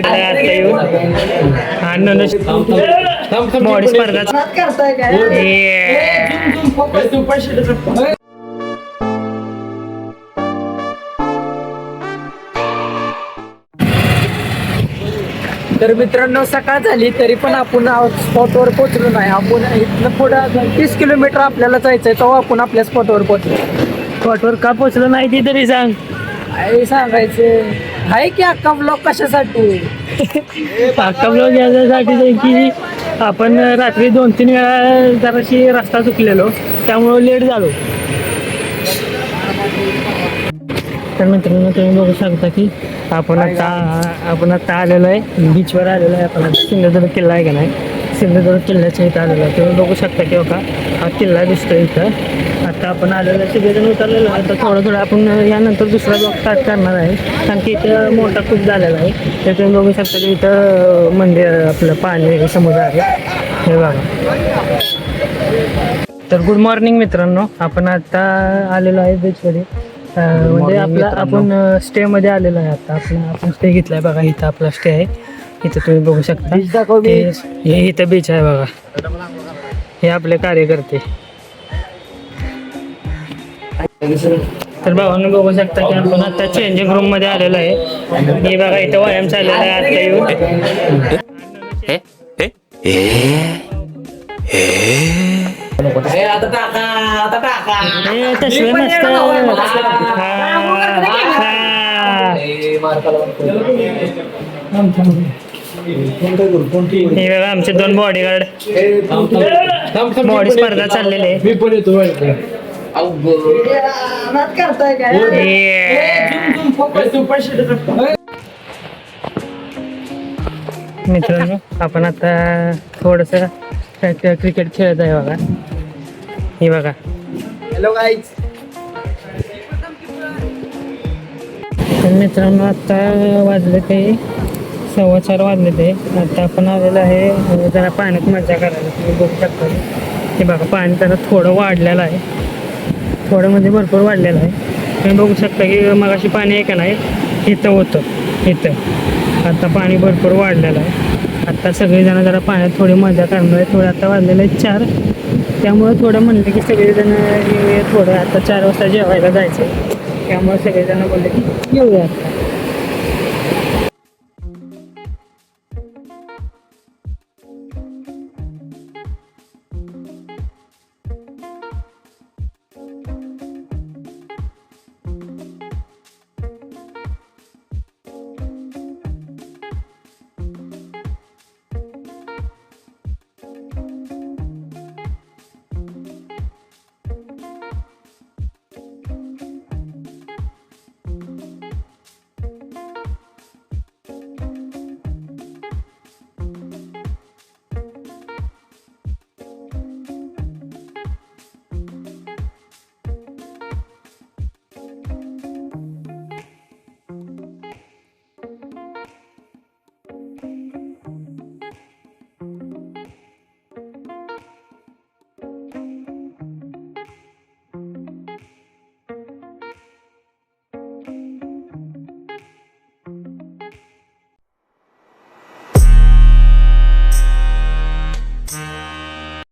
आता येऊन बॉडी स्पर्धा तर मित्रांनो सकाळ झाली तरी पण आपण स्पॉटवर पोहोचलो नाही. आपण इथनं पुढं 30 किलोमीटर आपल्याला जायचंय तेव्हा आपण आपल्या स्पॉटवर पोहोचलो. स्पॉटवर का पोचलो नाही ती तरी सांग. काय सांगायचं आहे की अख्खा ब्लॉक कशासाठी अख्खा ब्लॉग याच्यासाठी की आपण रात्री 2-3 वेळा जराशी रस्ता चुकलेलो त्यामुळं लेट झालो. तर मित्रांनो तुम्ही बघू शकता की आपण आता आलेलो आहे बीचवर आलेलो आहे. आपण सिंधुदुर्ग किल्ला आहे का नाही, सिंधुदुर्ग किल्ल्याच्या इथं आलेलो आहे. तुम्ही बघू शकता की बघा हा किल्ला दिसतो इथं. आता आपण आलेलो आहे, सगळेजण उतरलेलो आहे. आता थोडं आपण यानंतर दुसरा ब्लॉग स्टार्ट करणार आहे कारण की इथं मोठा खूप झालेला आहे. तर तुम्ही बघू शकता की इथं मंदिर आपलं पाणी समुद्र आहे हे बघा. तर गुड मॉर्निंग मित्रांनो, आपण आता आलेलो आहे बीचवर. म्हणजे आपण स्टे मध्ये आलेलो आहे. आता आपण स्टे घेतलाय बघा. इथं आपला स्टे आहे. इथं तुम्ही बघू शकता हे इथं बीच आहे बघा. हे आपले कार्यकर्ते. तर भावांनो बघू शकता की आपण आता चेंजिंग रूम मध्ये आलेलो आहे. हे बघा इथं व्यायाम चाललेला आहे आता येऊन. तसलं हे बघा आमचे 2 बॉडीगार्ड. बॉडी स्पर्धा चाललेली आहे. मित्रांनो आपण आता थोडस क्रिकेट खेळत आहे बघा. हे बघा. Hello guys. तर मित्रांनो आता वाजले ते 4:15 वाजले ते. आता आपण आलेलं आहे जरा पाण्यात मजा करायला. तुम्ही बघू शकता हे बघा पाणी जरा थोडं वाढलेलं आहे. थोडं म्हणजे भरपूर वाढलेलं आहे. तुम्ही बघू शकता की मगाशी पाणी आहे का नाही इथं होतं इथं. आता पाणी भरपूर वाढलेलं आहे. आता सगळेजण जरा पाण्यात थोडी मजा करणार आहे. थोडं आता वाजलेलं आहे 4. त्यामुळे थोडं म्हणलं की सगळेजण थोडं आता 4 वाजता जेवायला जायचं. त्यामुळे सगळेजण बोलले की येऊया आता.